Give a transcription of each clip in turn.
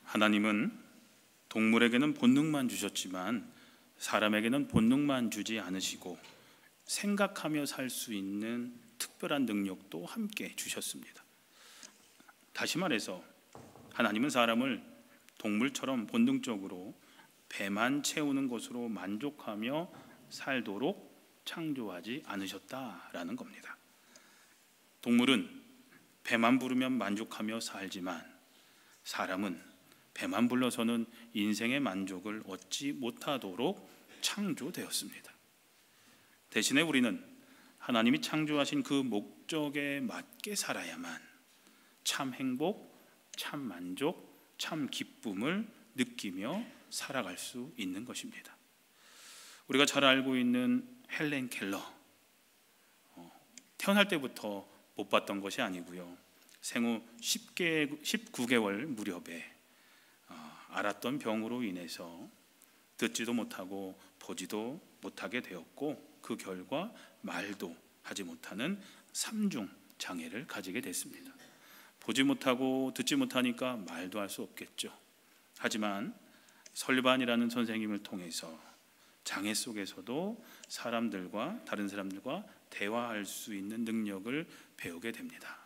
하나님은 동물에게는 본능만 주셨지만 사람에게는 본능만 주지 않으시고 생각하며 살 수 있는 특별한 능력도 함께 주셨습니다. 다시 말해서 하나님은 사람을 동물처럼 본능적으로 배만 채우는 것으로 만족하며 살도록 창조하지 않으셨다라는 겁니다. 동물은 배만 부르면 만족하며 살지만 사람은 배만 불러서는 인생의 만족을 얻지 못하도록 창조되었습니다. 대신에 우리는 하나님이 창조하신 그 목적에 맞게 살아야만 참 행복, 참 만족, 참 기쁨을 느끼며 살아갈 수 있는 것입니다. 우리가 잘 알고 있는 헬렌 켈러, 태어날 때부터 못 봤던 것이 아니고요, 생후 19개월 무렵에 알았던 병으로 인해서 듣지도 못하고 보지도 못하게 되었고, 그 결과 말도 하지 못하는 3중 장애를 가지게 됐습니다. 보지 못하고 듣지 못하니까 말도 할 수 없겠죠. 하지만 설반이라는 선생님을 통해서 장애 속에서도 사람들과, 다른 사람들과 대화할 수 있는 능력을 배우게 됩니다.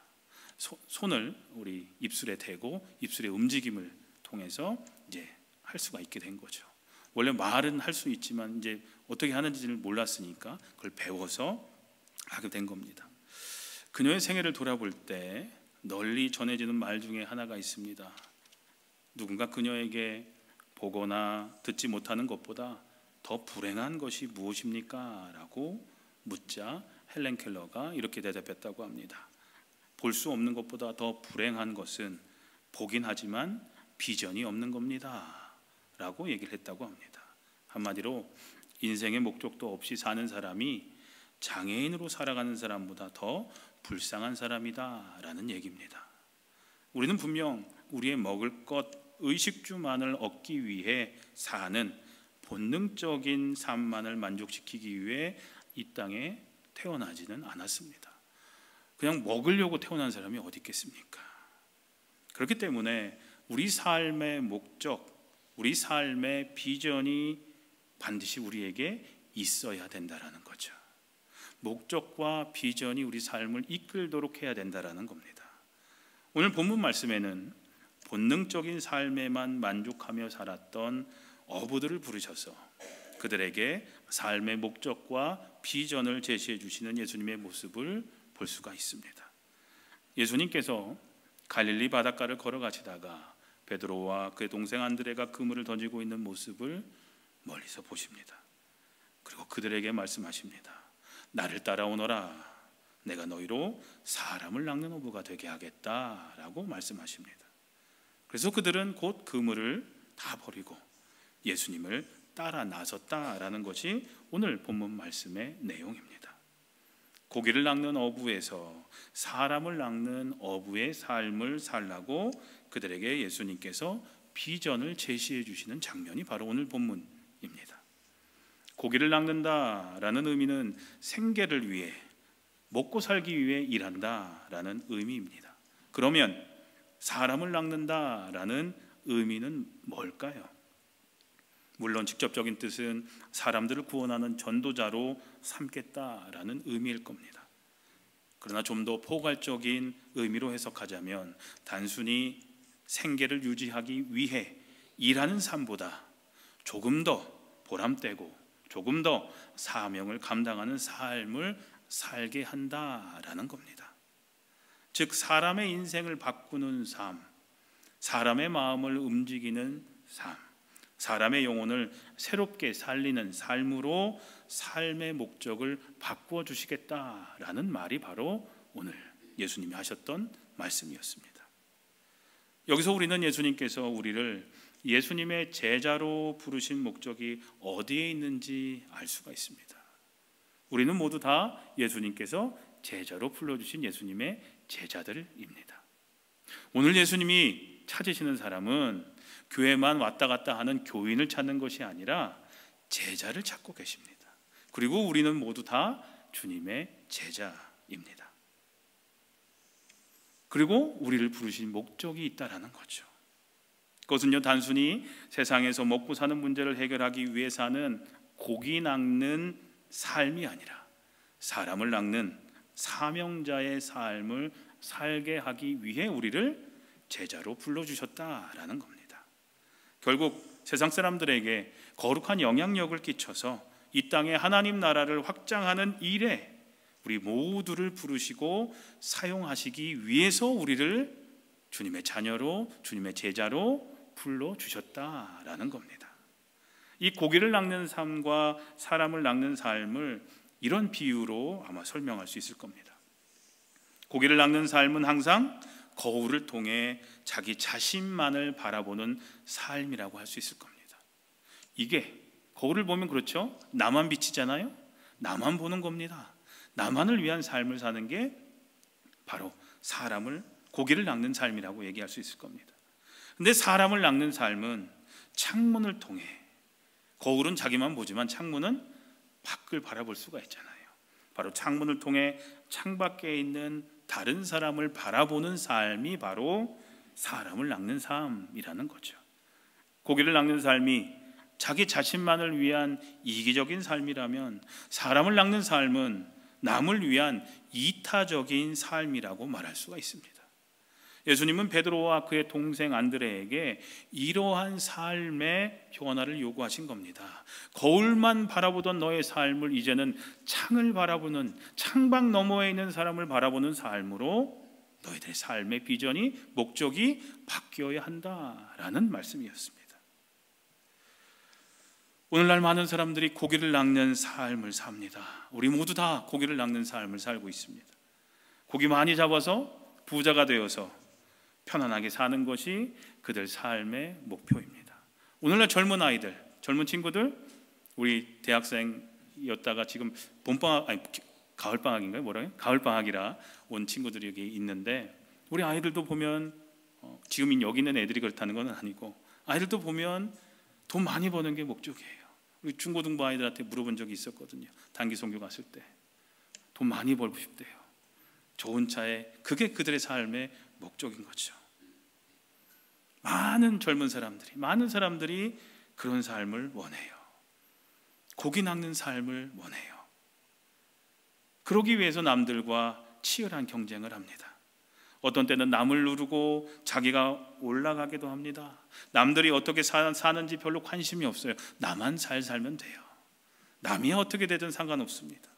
손을 우리 입술에 대고 입술의 움직임을 통해서 이제 할 수가 있게 된 거죠. 원래 말은 할 수 있지만 이제 어떻게 하는지를 몰랐으니까 그걸 배워서 하게 된 겁니다. 그녀의 생애를 돌아볼 때 널리 전해지는 말 중에 하나가 있습니다. 누군가 그녀에게 보거나 듣지 못하는 것보다 더 불행한 것이 무엇입니까? 라고 묻자 헬렌 켈러가 이렇게 대답했다고 합니다. 볼 수 없는 것보다 더 불행한 것은 보긴 하지만 비전이 없는 겁니다 라고 얘기를 했다고 합니다. 한마디로 인생의 목적도 없이 사는 사람이 장애인으로 살아가는 사람보다 더 불쌍한 사람이다 라는 얘기입니다. 우리는 분명 우리의 먹을 것, 의식주만을 얻기 위해 사는 본능적인 삶만을 만족시키기 위해 이 땅에 태어나지는 않았습니다. 그냥 먹으려고 태어난 사람이 어디 있겠습니까? 그렇기 때문에 우리 삶의 목적, 우리 삶의 비전이 반드시 우리에게 있어야 된다라는 거죠. 목적과 비전이 우리 삶을 이끌도록 해야 된다라는 겁니다. 오늘 본문 말씀에는 본능적인 삶에만 만족하며 살았던 어부들을 부르셔서 그들에게 삶의 목적과 비전을 제시해 주시는 예수님의 모습을 볼 수가 있습니다. 예수님께서 갈릴리 바닷가를 걸어가시다가 베드로와 그의 동생 안드레가 그물을 던지고 있는 모습을 멀리서 보십니다. 그리고 그들에게 말씀하십니다. 나를 따라오너라. 내가 너희로 사람을 낚는 어부가 되게 하겠다라고 말씀하십니다. 그래서 그들은 곧 그물을 다 버리고 예수님을 따라 나섰다라는 것이 오늘 본문 말씀의 내용입니다. 고기를 낚는 어부에서 사람을 낚는 어부의 삶을 살라고 그들에게 예수님께서 비전을 제시해 주시는 장면이 바로 오늘 본문입니다. 고기를 낚는다라는 의미는 생계를 위해, 먹고 살기 위해 일한다라는 의미입니다. 그러면 사람을 낚는다라는 의미는 뭘까요? 물론 직접적인 뜻은 사람들을 구원하는 전도자로 삼겠다라는 의미일 겁니다. 그러나 좀 더 포괄적인 의미로 해석하자면 단순히 생계를 유지하기 위해 일하는 삶보다 조금 더 보람되고 조금 더 사명을 감당하는 삶을 살게 한다라는 겁니다. 즉 사람의 인생을 바꾸는 삶, 사람의 마음을 움직이는 삶, 사람의 영혼을 새롭게 살리는 삶으로 삶의 목적을 바꾸어 주시겠다라는 말이 바로 오늘 예수님이 하셨던 말씀이었습니다. 여기서 우리는 예수님께서 우리를 예수님의 제자로 부르신 목적이 어디에 있는지 알 수가 있습니다. 우리는 모두 다 예수님께서 제자로 불러주신 예수님의 제자들입니다. 오늘 예수님이 찾으시는 사람은 교회만 왔다 갔다 하는 교인을 찾는 것이 아니라 제자를 찾고 계십니다. 그리고 우리는 모두 다 주님의 제자입니다. 그리고 우리를 부르신 목적이 있다라는 거죠. 그것은요, 단순히 세상에서 먹고 사는 문제를 해결하기 위해 사는 고기 낚는 삶이 아니라 사람을 낚는 사명자의 삶을 살게 하기 위해 우리를 제자로 불러주셨다라는 겁니다. 결국 세상 사람들에게 거룩한 영향력을 끼쳐서 이 땅에 하나님 나라를 확장하는 일에 우리 모두를 부르시고 사용하시기 위해서 우리를 주님의 자녀로, 주님의 제자로 불러주셨다라는 겁니다. 이 고기를 낚는 삶과 사람을 낚는 삶을 이런 비유로 아마 설명할 수 있을 겁니다. 고기를 낚는 삶은 항상 거울을 통해 자기 자신만을 바라보는 삶이라고 할 수 있을 겁니다. 이게 거울을 보면 그렇죠? 나만 비치잖아요. 나만 보는 겁니다. 나만을 위한 삶을 사는 게 바로 고기를 낚는 삶이라고 얘기할 수 있을 겁니다. 근데 사람을 낚는 삶은 창문을 통해, 거울은 자기만 보지만 창문은 밖을 바라볼 수가 있잖아요. 바로 창문을 통해 창밖에 있는 다른 사람을 바라보는 삶이 바로 사람을 낚는 삶이라는 거죠. 고기를 낚는 삶이 자기 자신만을 위한 이기적인 삶이라면 사람을 낚는 삶은 남을 위한 이타적인 삶이라고 말할 수가 있습니다. 예수님은 베드로와 그의 동생 안드레에게 이러한 삶의 변화를 요구하신 겁니다. 거울만 바라보던 너의 삶을 이제는 창을 바라보는, 창밖 너머에 있는 사람을 바라보는 삶으로 너희들의 삶의 비전이, 목적이 바뀌어야 한다라는 말씀이었습니다. 오늘날 많은 사람들이 고기를 낚는 삶을 삽니다. 우리 모두 다 고기를 낚는 삶을 살고 있습니다. 고기 많이 잡아서 부자가 되어서 편안하게 사는 것이 그들 삶의 목표입니다. 오늘날 젊은 아이들, 젊은 친구들, 우리 대학생이었다가 지금 가을방학인가요? 뭐라고요? 가을방학이라 온 친구들이 여기 있는데, 우리 아이들도 보면 지금 여기 있는 애들이 그렇다는 건 아니고, 아이들도 보면 돈 많이 버는 게 목적이에요. 우리 중고등부 아이들한테 물어본 적이 있었거든요. 단기 선교 갔을 때 돈 많이 벌고 싶대요. 좋은 차에, 그게 그들의 삶의 목적인 거죠. 많은 젊은 사람들이, 많은 사람들이 그런 삶을 원해요. 고기 낚는 삶을 원해요. 그러기 위해서 남들과 치열한 경쟁을 합니다. 어떤 때는 남을 누르고 자기가 올라가기도 합니다. 남들이 어떻게 사는지 별로 관심이 없어요. 나만 잘 살면 돼요. 남이 어떻게 되든 상관없습니다.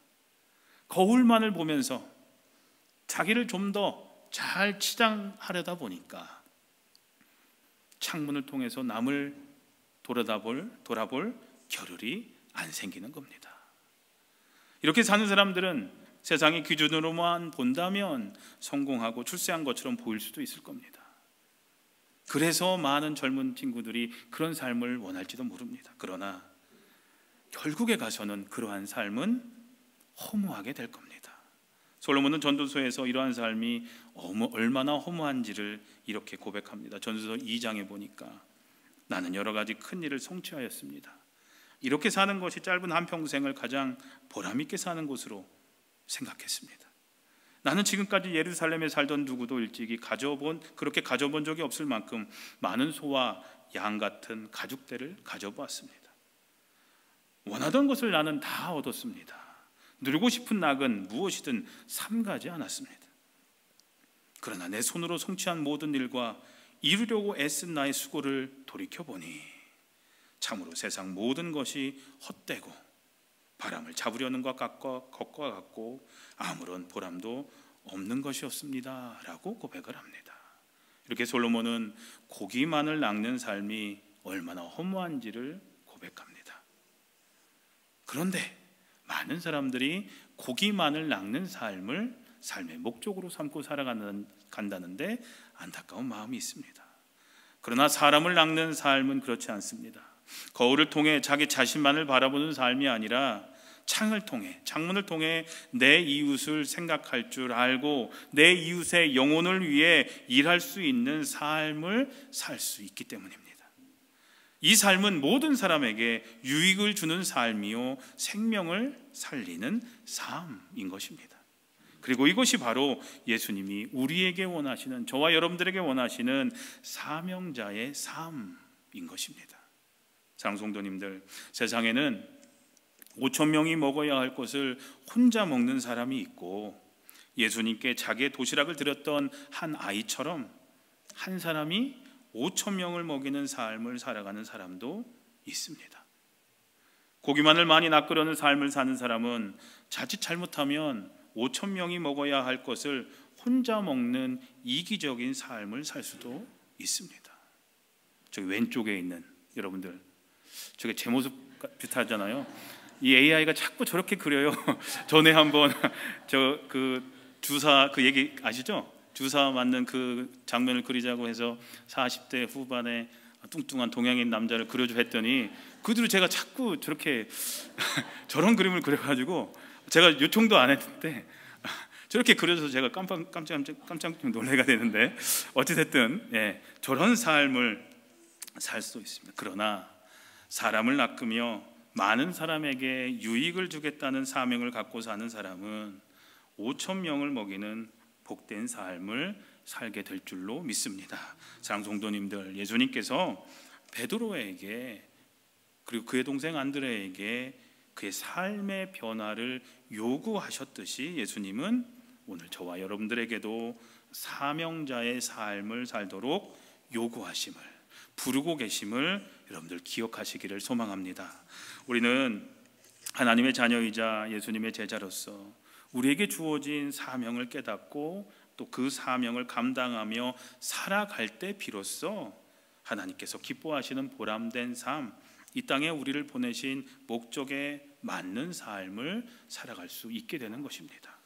거울만을 보면서 자기를 좀 더 잘 치장하려다 보니까 창문을 통해서 남을 돌아볼 겨를이 안 생기는 겁니다. 이렇게 사는 사람들은 세상의 기준으로만 본다면 성공하고 출세한 것처럼 보일 수도 있을 겁니다. 그래서 많은 젊은 친구들이 그런 삶을 원할지도 모릅니다. 그러나 결국에 가서는 그러한 삶은 허무하게 될 겁니다. 솔로몬은 전도서에서 이러한 삶이 얼마나 허무한지를 이렇게 고백합니다. 전도서 2장에 보니까 나는 여러 가지 큰 일을 성취하였습니다. 이렇게 사는 것이 짧은 한평생을 가장 보람있게 사는 것으로 생각했습니다. 나는 지금까지 예루살렘에 살던 누구도 일찍이 그렇게 가져본 적이 없을 만큼 많은 소와 양 같은 가죽대를 가져보았습니다. 원하던 것을 나는 다 얻었습니다. 누리고 싶은 낙은 무엇이든 삼가지 않았습니다. 그러나 내 손으로 성취한 모든 일과 이루려고 애쓴 나의 수고를 돌이켜보니 참으로 세상 모든 것이 헛되고 바람을 잡으려는 것과 같고 아무런 보람도 없는 것이었습니다 라고 고백을 합니다. 이렇게 솔로몬은 고기만을 낚는 삶이 얼마나 허무한지를 고백합니다. 그런데 많은 사람들이 고기만을 낚는 삶을 삶의 목적으로 삼고 살아간다는데 안타까운 마음이 있습니다. 그러나 사람을 낚는 삶은 그렇지 않습니다. 거울을 통해 자기 자신만을 바라보는 삶이 아니라 창문을 통해 내 이웃을 생각할 줄 알고 내 이웃의 영혼을 위해 일할 수 있는 삶을 살 수 있기 때문입니다. 이 삶은 모든 사람에게 유익을 주는 삶이요 생명을 살리는 삶인 것입니다. 그리고 이것이 바로 예수님이 우리에게 원하시는, 저와 여러분들에게 원하시는 사명자의 삶인 것입니다. 사랑하는 성도님들, 세상에는 5천 명이 먹어야 할 것을 혼자 먹는 사람이 있고, 예수님께 자기의 도시락을 드렸던 한 아이처럼 한 사람이 5천 명을 먹이는 삶을 살아가는 사람도 있습니다. 고기만을 많이 낚으려는 삶을 사는 사람은 자칫 잘못하면 5천 명이 먹어야 할 것을 혼자 먹는 이기적인 삶을 살 수도 있습니다. 저기 왼쪽에 있는 여러분들, 저게 제 모습 비슷하잖아요. 이 AI가 자꾸 저렇게 그려요. 전에 한번 저 주사 그 얘기 아시죠? 주사 맞는 그 장면을 그리자고 해서 40대 후반에 뚱뚱한 동양인 남자를 그려줘 했더니 그 뒤로 제가 자꾸 저렇게 저런 그림을 그려가지고 제가 요청도 안 했는데 저렇게 그려서 제가 깜짝 놀래가 되는데, 어찌됐든 저런 삶을 살 수 있습니다. 그러나 사람을 낚으며 많은 사람에게 유익을 주겠다는 사명을 갖고 사는 사람은 5천 명을 먹이는 복된 삶을 살게 될 줄로 믿습니다. 사랑하는 성도님들, 예수님께서 베드로에게 그리고 그의 동생 안드레에게 그의 삶의 변화를 요구하셨듯이 예수님은 오늘 저와 여러분들에게도 사명자의 삶을 살도록 요구하심을, 부르고 계심을 여러분들 기억하시기를 소망합니다. 우리는 하나님의 자녀이자 예수님의 제자로서 우리에게 주어진 사명을 깨닫고 또 그 사명을 감당하며 살아갈 때 비로소 하나님께서 기뻐하시는 보람된 삶, 이 땅에 우리를 보내신 목적에 맞는 삶을 살아갈 수 있게 되는 것입니다.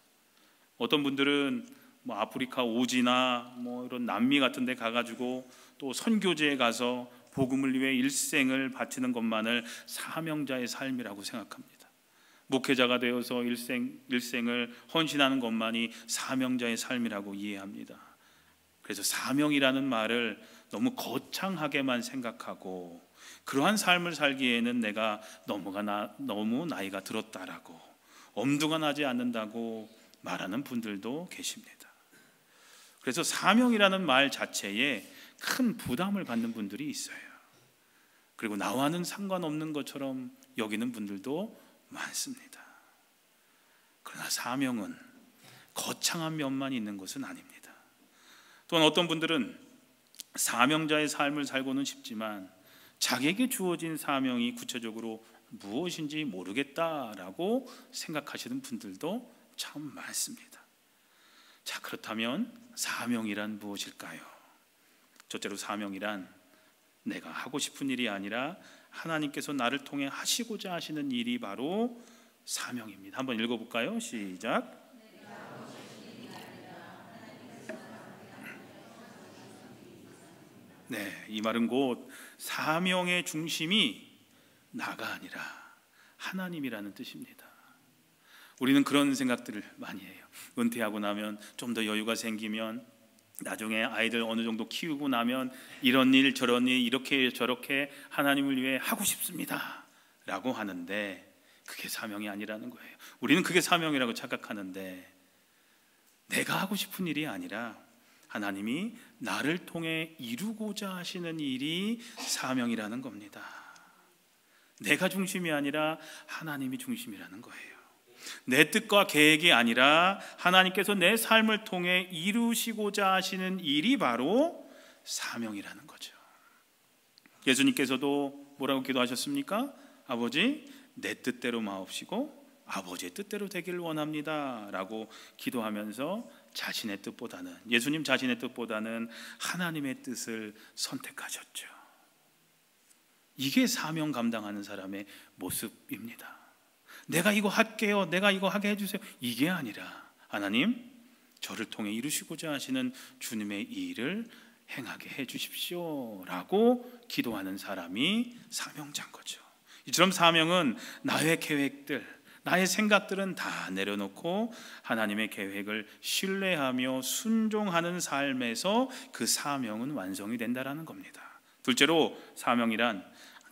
어떤 분들은 아프리카 오지나 이런 남미 같은 데 가가지고 또 선교지에 가서 복음을 위해 일생을 바치는 것만을 사명자의 삶이라고 생각합니다. 목회자가 되어서 일생을 헌신하는 것만이 사명자의 삶이라고 이해합니다. 그래서 사명이라는 말을 너무 거창하게만 생각하고, 그러한 삶을 살기에는 내가 너무 나이가 들었다라고, 엄두가 나지 않는다고 말하는 분들도 계십니다. 그래서 사명이라는 말 자체에 큰 부담을 갖는 분들이 있어요. 그리고 나와는 상관없는 것처럼 여기는 분들도 많습니다. 그러나 사명은 거창한 면만 있는 것은 아닙니다. 또한 어떤 분들은 사명자의 삶을 살고는 싶지만 자기에게 주어진 사명이 구체적으로 무엇인지 모르겠다라고 생각하시는 분들도 참 많습니다. 자, 그렇다면 사명이란 무엇일까요? 첫째로 사명이란 내가 하고 싶은 일이 아니라 하나님께서 나를 통해 하시고자 하시는 일이 바로 사명입니다. 한번 읽어볼까요? 시작. 네, 이 말은 곧 사명의 중심이 나가 아니라 하나님이라는 뜻입니다. 우리는 그런 생각들을 많이 해요. 은퇴하고 나면 좀 더 여유가 생기면, 나중에 아이들 어느 정도 키우고 나면 이런 일 저런 일 이렇게 저렇게 하나님을 위해 하고 싶습니다 라고 하는데, 그게 사명이 아니라는 거예요. 우리는 그게 사명이라고 착각하는데, 내가 하고 싶은 일이 아니라 하나님이 나를 통해 이루고자 하시는 일이 사명이라는 겁니다. 내가 중심이 아니라 하나님이 중심이라는 거예요. 내 뜻과 계획이 아니라 하나님께서 내 삶을 통해 이루시고자 하시는 일이 바로 사명이라는 거죠. 예수님께서도 뭐라고 기도하셨습니까? 아버지, 내 뜻대로 마옵시고 아버지의 뜻대로 되기를 원합니다 라고 기도하면서 자신의 뜻보다는, 예수님 자신의 뜻보다는 하나님의 뜻을 선택하셨죠. 이게 사명 감당하는 사람의 모습입니다. 내가 이거 할게요, 내가 이거 하게 해주세요, 이게 아니라 하나님, 저를 통해 이루시고자 하시는 주님의 일을 행하게 해주십시오 라고 기도하는 사람이 사명자인 거죠. 이처럼 사명은 나의 계획들, 나의 생각들은 다 내려놓고 하나님의 계획을 신뢰하며 순종하는 삶에서 그 사명은 완성이 된다는 겁니다. 둘째로, 사명이란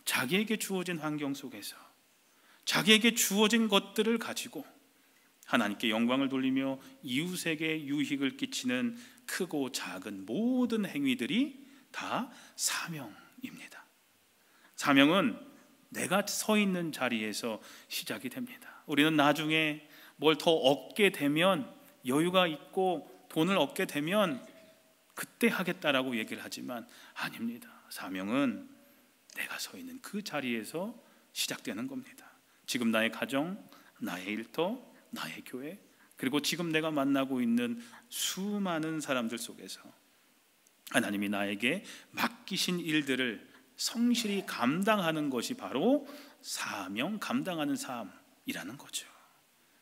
자기에게 주어진 환경 속에서 자기에게 주어진 것들을 가지고 하나님께 영광을 돌리며 이웃에게 유익을 끼치는 크고 작은 모든 행위들이 다 사명입니다. 사명은 내가 서 있는 자리에서 시작이 됩니다. 우리는 나중에 뭘 더 얻게 되면, 여유가 있고 돈을 얻게 되면 그때 하겠다라고 얘기를 하지만 아닙니다. 사명은 내가 서 있는 그 자리에서 시작되는 겁니다. 지금 나의 가정, 나의 일터, 나의 교회, 그리고 지금 내가 만나고 있는 수많은 사람들 속에서 하나님이 나에게 맡기신 일들을 성실히 감당하는 것이 바로 사명 감당하는 삶이라는 거죠.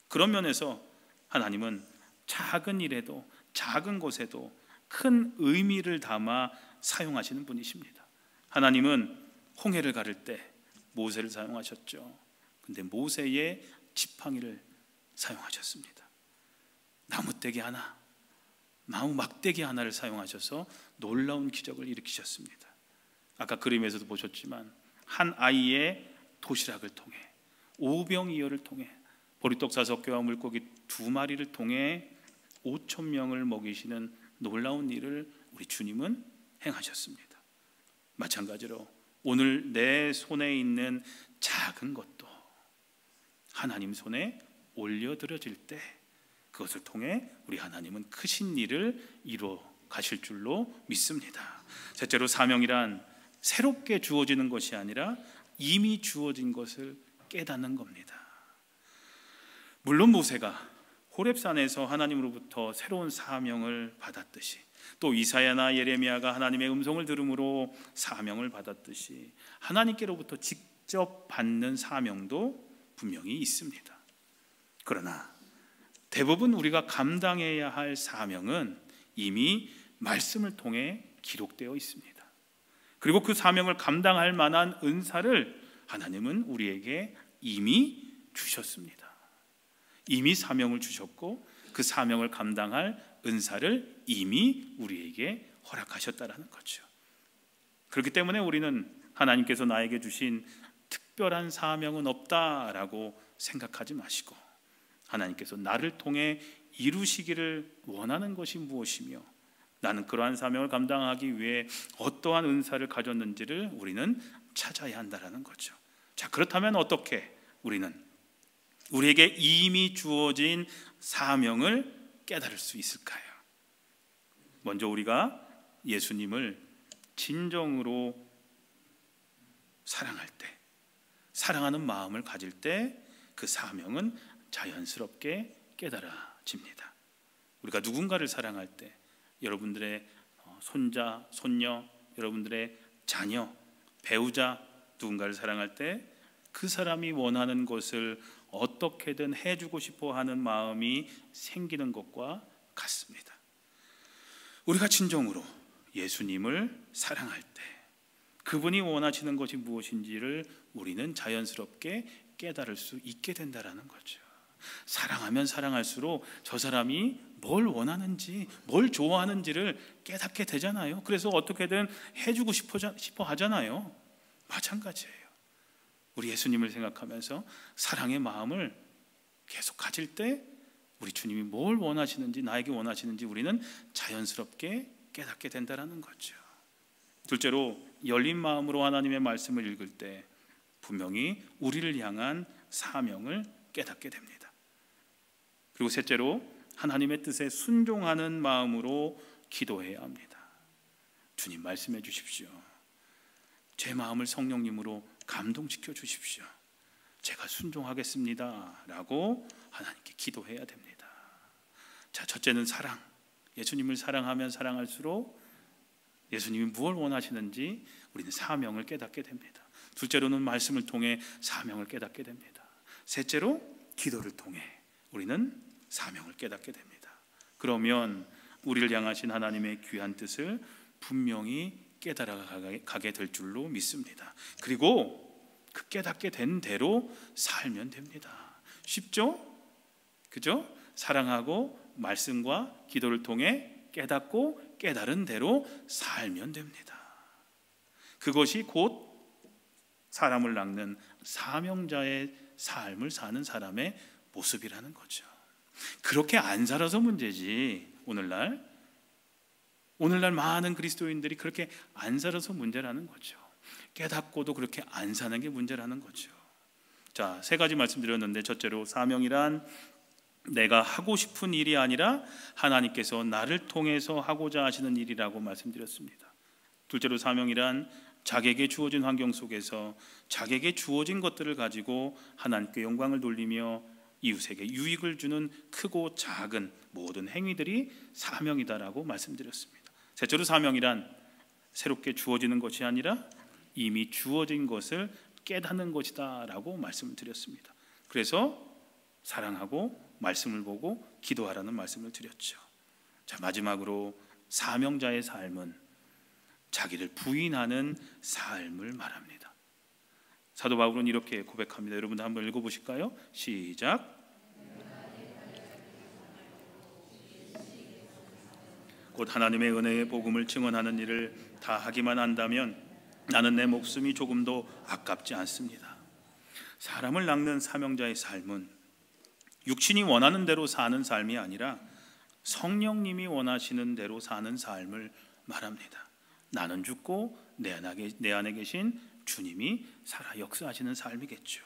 그런 면에서 하나님은 작은 일에도 작은 곳에도 큰 의미를 담아 사용하시는 분이십니다. 하나님은 홍해를 가를 때 모세를 사용하셨죠. 근데 모세의 지팡이를 사용하셨습니다. 나무떼기 하나, 나무 막대기 하나를 사용하셔서 놀라운 기적을 일으키셨습니다. 아까 그림에서도 보셨지만 한 아이의 도시락을 통해, 오병이어를 통해, 보리떡 5개와 물고기 2마리를 통해 5,000명을 먹이시는 놀라운 일을 우리 주님은 행하셨습니다. 마찬가지로 오늘 내 손에 있는 작은 것도 하나님 손에 올려드려질 때 그것을 통해 우리 하나님은 크신 일을 이루어 가실 줄로 믿습니다. 셋째로, 사명이란 새롭게 주어지는 것이 아니라 이미 주어진 것을 깨닫는 겁니다. 물론 모세가 호렙산에서 하나님으로부터 새로운 사명을 받았듯이, 또 이사야나 예레미야가 하나님의 음성을 들음으로 사명을 받았듯이 하나님께로부터 직접 받는 사명도 분명히 있습니다. 그러나 대부분 우리가 감당해야 할 사명은 이미 말씀을 통해 기록되어 있습니다. 그리고 그 사명을 감당할 만한 은사를 하나님은 우리에게 이미 주셨습니다. 이미 사명을 주셨고 그 사명을 감당할 은사를 이미 우리에게 허락하셨다라는 거죠. 그렇기 때문에 우리는 하나님께서 나에게 주신 특별한 사명은 없다라고 생각하지 마시고, 하나님께서 나를 통해 이루시기를 원하는 것이 무엇이며 나는 그러한 사명을 감당하기 위해 어떠한 은사를 가졌는지를 우리는 찾아야 한다라는 거죠. 자, 그렇다면 어떻게 우리는 우리에게 이미 주어진 사명을 깨달을 수 있을까요? 먼저 우리가 예수님을 진정으로 사랑할 때, 사랑하는 마음을 가질 때 그 사명은 자연스럽게 깨달아집니다. 우리가 누군가를 사랑할 때, 여러분들의 손자, 손녀, 여러분들의 자녀, 배우자, 누군가를 사랑할 때 그 사람이 원하는 것을 어떻게든 해주고 싶어 하는 마음이 생기는 것과 같습니다. 우리가 진정으로 예수님을 사랑할 때 그분이 원하시는 것이 무엇인지를 우리는 자연스럽게 깨달을 수 있게 된다는 거죠. 사랑하면 사랑할수록 저 사람이 뭘 원하는지, 뭘 좋아하는지를 깨닫게 되잖아요. 그래서 어떻게든 해주고 싶어 하잖아요. 마찬가지예요. 우리 예수님을 생각하면서 사랑의 마음을 계속 가질 때 우리 주님이 뭘 원하시는지, 나에게 원하시는지 우리는 자연스럽게 깨닫게 된다는 거죠. 둘째로, 열린 마음으로 하나님의 말씀을 읽을 때 분명히 우리를 향한 사명을 깨닫게 됩니다. 그리고 셋째로, 하나님의 뜻에 순종하는 마음으로 기도해야 합니다. 주님, 말씀해 주십시오. 제 마음을 성령님으로 감동시켜 주십시오. 제가 순종하겠습니다 라고 하나님께 기도해야 됩니다. 자, 첫째는 사랑. 예수님을 사랑하면 사랑할수록 예수님이 무엇을 원하시는지 우리는 사명을 깨닫게 됩니다. 둘째로는 말씀을 통해 사명을 깨닫게 됩니다. 셋째로, 기도를 통해 우리는 사명을 깨닫게 됩니다. 그러면 우리를 향하신 하나님의 귀한 뜻을 분명히 깨달아가게 될 줄로 믿습니다. 그리고 그 깨닫게 된 대로 살면 됩니다. 쉽죠? 그죠? 사랑하고 말씀과 기도를 통해 깨닫고 깨달은 대로 살면 됩니다. 그것이 곧 사람을 낚는 사명자의 삶을 사는 사람의 모습이라는 거죠. 그렇게 안 살아서 문제지. 오늘날 많은 그리스도인들이 그렇게 안 살아서 문제라는 거죠. 깨닫고도 그렇게 안 사는 게 문제라는 거죠. 자, 세 가지 말씀드렸는데, 첫째로 사명이란 내가 하고 싶은 일이 아니라 하나님께서 나를 통해서 하고자 하시는 일이라고 말씀드렸습니다. 둘째로 사명이란 자기에게 주어진 환경 속에서 자기에게 주어진 것들을 가지고 하나님께 영광을 돌리며 이웃에게 유익을 주는 크고 작은 모든 행위들이 사명이다라고 말씀드렸습니다. 셋째로 사명이란 새롭게 주어지는 것이 아니라 이미 주어진 것을 깨닫는 것이다라고 말씀을 드렸습니다. 그래서 사랑하고 말씀을 보고 기도하라는 말씀을 드렸죠. 자, 마지막으로 사명자의 삶은 자기를 부인하는 삶을 말합니다. 사도 바울은 이렇게 고백합니다. 여러분 한번 읽어보실까요? 시작. 곧 하나님의 은혜의 복음을 증언하는 일을 다 하기만 한다면 나는 내 목숨이 조금도 아깝지 않습니다. 사람을 낚는 사명자의 삶은 육신이 원하는 대로 사는 삶이 아니라 성령님이 원하시는 대로 사는 삶을 말합니다. 나는 죽고 내 안에 계신 주님이 살아 역사하시는 삶이겠죠.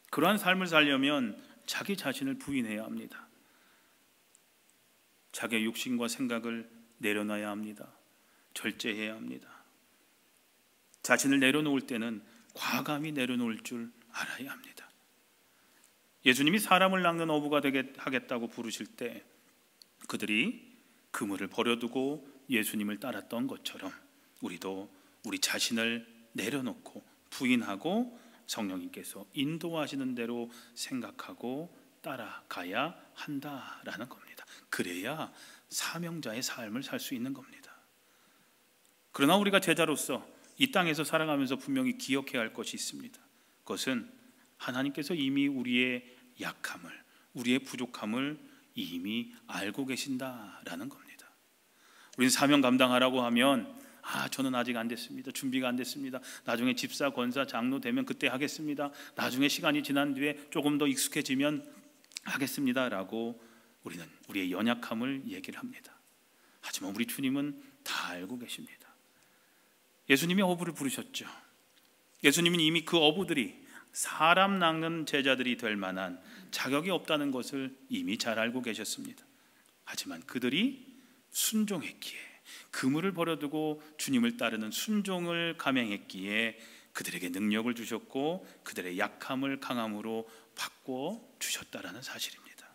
그러한 삶을 살려면 자기 자신을 부인해야 합니다. 자기의 육신과 생각을 내려놔야 합니다. 절제해야 합니다. 자신을 내려놓을 때는 과감히 내려놓을 줄 알아야 합니다. 예수님이 사람을 낚는 어부가 되게 하겠다고 부르실 때 그들이 그물을 버려두고 예수님을 따랐던 것처럼 우리도 우리 자신을 내려놓고 부인하고 성령님께서 인도하시는 대로 생각하고 따라가야 한다라는 겁니다. 그래야 사명자의 삶을 살 수 있는 겁니다. 그러나 우리가 제자로서 이 땅에서 살아가면서 분명히 기억해야 할 것이 있습니다. 그것은 하나님께서 이미 우리의 약함을, 우리의 부족함을 이미 알고 계신다라는 겁니다. 우리는 사명 감당하라고 하면 저는 아직 안 됐습니다. 준비가 안 됐습니다. 나중에 집사, 권사, 장로 되면 그때 하겠습니다. 나중에 시간이 지난 뒤에 조금 더 익숙해지면 하겠습니다라고 우리는 우리의 연약함을 얘기를 합니다. 하지만 우리 주님은 다 알고 계십니다. 예수님이 어부를 부르셨죠. 예수님은 이미 그 어부들이 사람 낚는 제자들이 될 만한 자격이 없다는 것을 이미 잘 알고 계셨습니다. 하지만 그들이 순종했기에, 그물을 버려두고 주님을 따르는 순종을 감행했기에 그들에게 능력을 주셨고 그들의 약함을 강함으로 바꿔 주셨다라는 사실입니다.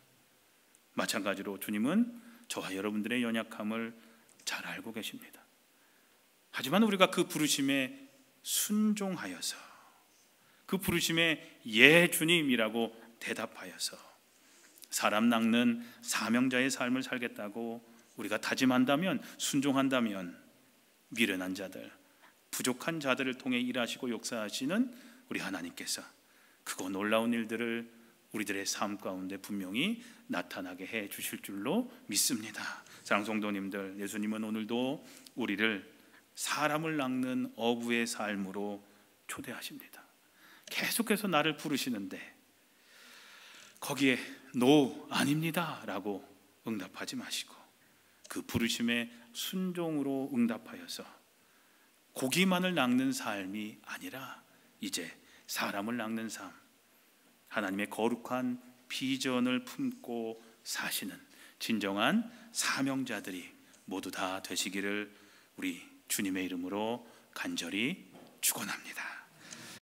마찬가지로 주님은 저와 여러분들의 연약함을 잘 알고 계십니다. 하지만 우리가 그 부르심에 순종하여서, 그 부르심에 예 주님이라고 대답하여서 사람 낚는 사명자의 삶을 살겠다고 우리가 다짐한다면, 순종한다면 미련한 자들, 부족한 자들을 통해 일하시고 역사하시는 우리 하나님께서 크고 놀라운 일들을 우리들의 삶 가운데 분명히 나타나게 해 주실 줄로 믿습니다. 사랑하는 성도님들, 예수님은 오늘도 우리를 사람을 낚는 어부의 삶으로 초대하십니다. 계속해서 나를 부르시는데 거기에 노 아닙니다 라고 응답하지 마시고 그 부르심에 순종으로 응답하여서 고기만을 낚는 삶이 아니라 이제 사람을 낚는 삶, 하나님의 거룩한 비전을 품고 사시는 진정한 사명자들이 모두 다 되시기를 우리 주님의 이름으로 간절히 축원합니다.